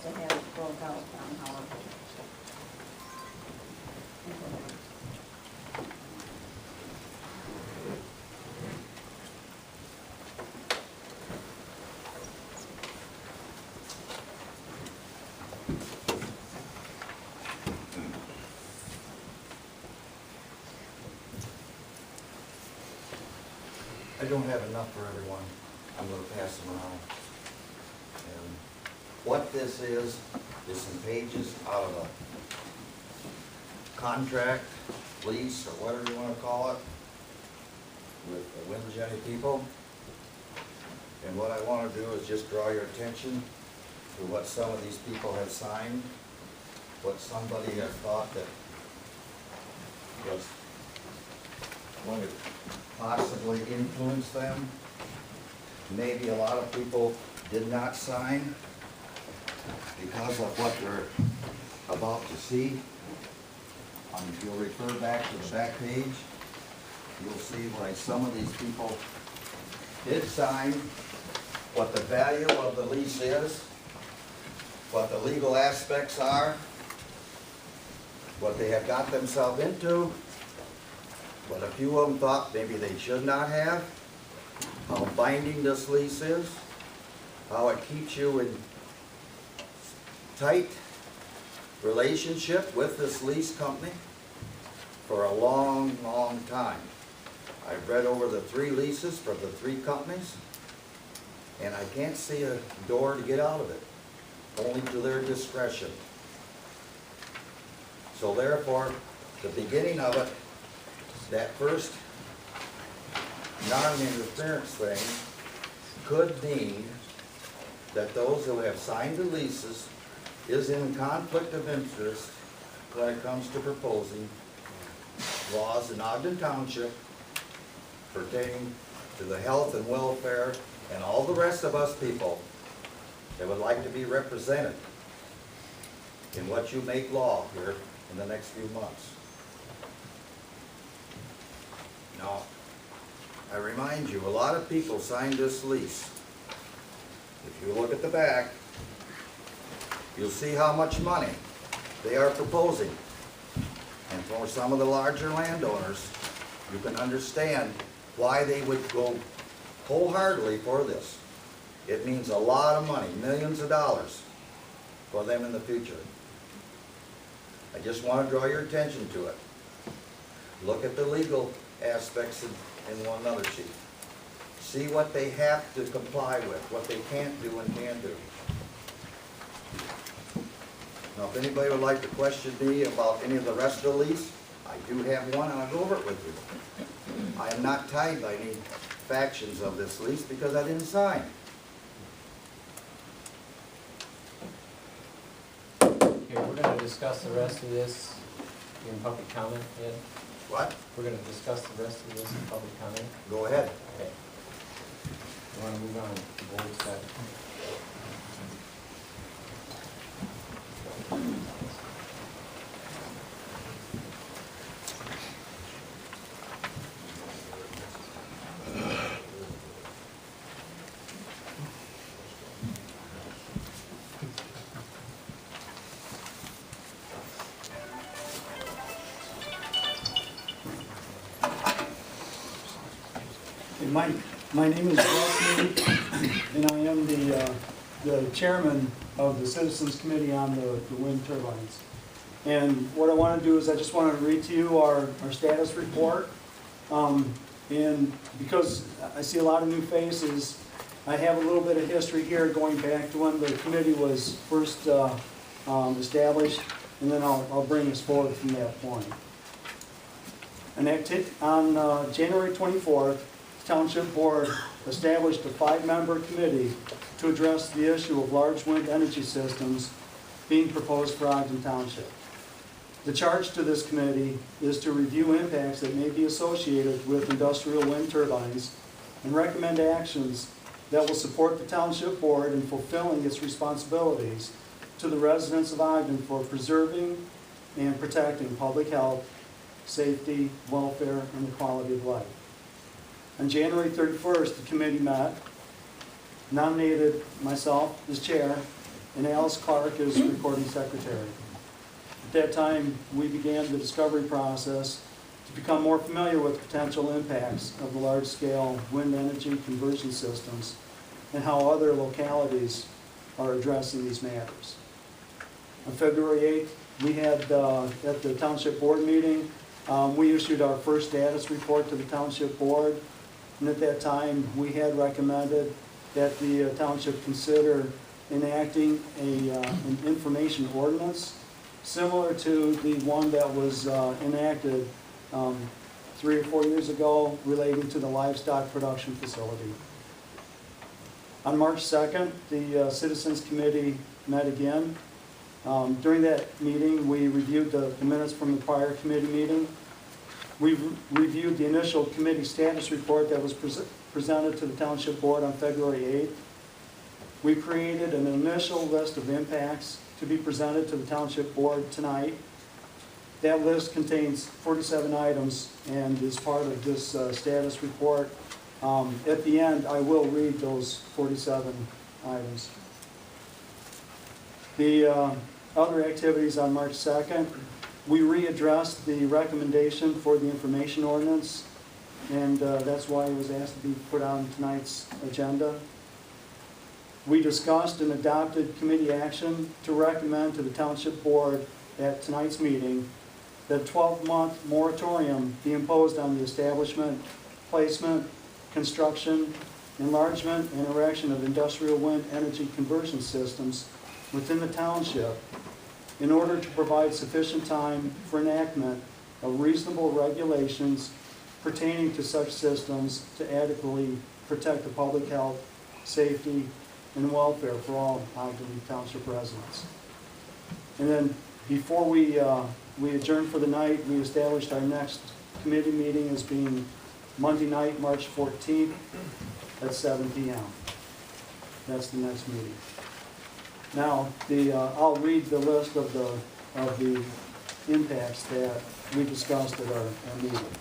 to have it broke out on how it goes. I don't have enough for everyone. I'm going to pass them around. And what this is some pages out of a contract, lease, or whatever you want to call it, with the Windsor people. And what I want to do is just draw your attention to what some of these people have signed, what somebody has thought that was going to possibly influence them. Maybe a lot of people did not sign because of what they're about to see. If you'll refer back to the back page, you'll see why some of these people did sign, what the value of the lease is, what the legal aspects are, what they have got themselves into, what a few of them thought maybe they should not have, how binding this lease is, how it keeps you in tight relationship with this lease company for a long, long time. I've read over the 3 leases for the 3 companies, and I can't see a door to get out of it, only to their discretion. So therefore, the beginning of it, that first non-interference thing could mean that those who have signed the leases is in conflict of interest when it comes to proposing laws in Ogden Township pertaining to the health and welfare and all the rest of us people that would like to be represented in what you make law here in the next few months. Now, I remind you, a lot of people signed this lease. If you look at the back, you'll see how much money they are proposing. And for some of the larger landowners, you can understand why they would go wholeheartedly for this. It means a lot of money, millions of dollars for them in the future. I just want to draw your attention to it. Look at the legal aspects in one other sheet. See what they have to comply with, what they can't do and can do. Now, if anybody would like to question me about any of the rest of the lease, I do have one and I'll go over it with you. I am not tied by any factions of this lease because I didn't sign. Okay, we're going to discuss the rest of this in public comment, Ed. What? We're going to discuss the rest of this in public comment. Go ahead. Okay. You want to move on to board stuff? My name is Russ Mead, and I am the chairman of the Citizens Committee on the wind turbines. And what I want to do is I just want to read to you our status report. And because I see a lot of new faces, I have a little bit of history here going back to when the committee was first established, and then I'll bring us forward from that point. On January 24th, the Township Board established a 5-member committee to address the issue of large wind energy systems being proposed for Ogden Township. The charge to this committee is to review impacts that may be associated with industrial wind turbines and recommend actions that will support the Township Board in fulfilling its responsibilities to the residents of Ogden for preserving and protecting public health, safety, welfare, and the quality of life. On January 31st, the committee met, nominated myself as chair, and Alice Clark is recording secretary. At that time, we began the discovery process to become more familiar with potential impacts of the large-scale wind energy conversion systems and how other localities are addressing these matters. On February 8th, we had, at the Township Board meeting, we issued our first status report to the Township Board, and at that time, we had recommended that the Township consider enacting an information ordinance similar to the one that was enacted 3 or 4 years ago relating to the livestock production facility. On March 2nd, the Citizens Committee met again. During that meeting, we reviewed the minutes from the prior committee meeting. We reviewed the initial committee status report that was presented to the Township Board on February 8th. We created an initial list of impacts to be presented to the Township Board tonight. That list contains 47 items and is part of this status report. At the end, I will read those 47 items. The other activities on March 2nd, we readdressed the recommendation for the information ordinance, and that's why it was asked to be put on tonight's agenda. We discussed and adopted committee action to recommend to the Township Board at tonight's meeting that a 12-month moratorium be imposed on the establishment, placement, construction, enlargement, and erection of industrial wind energy conversion systems within the township in order to provide sufficient time for enactment of reasonable regulations pertaining to such systems to adequately protect the public health, safety, and welfare for all Ogden Township residents. And then before we adjourn for the night, we established our next committee meeting as being Monday night, March 14th at 7 p.m. That's the next meeting. Now, I'll read the list of the impacts that we discussed at our meeting.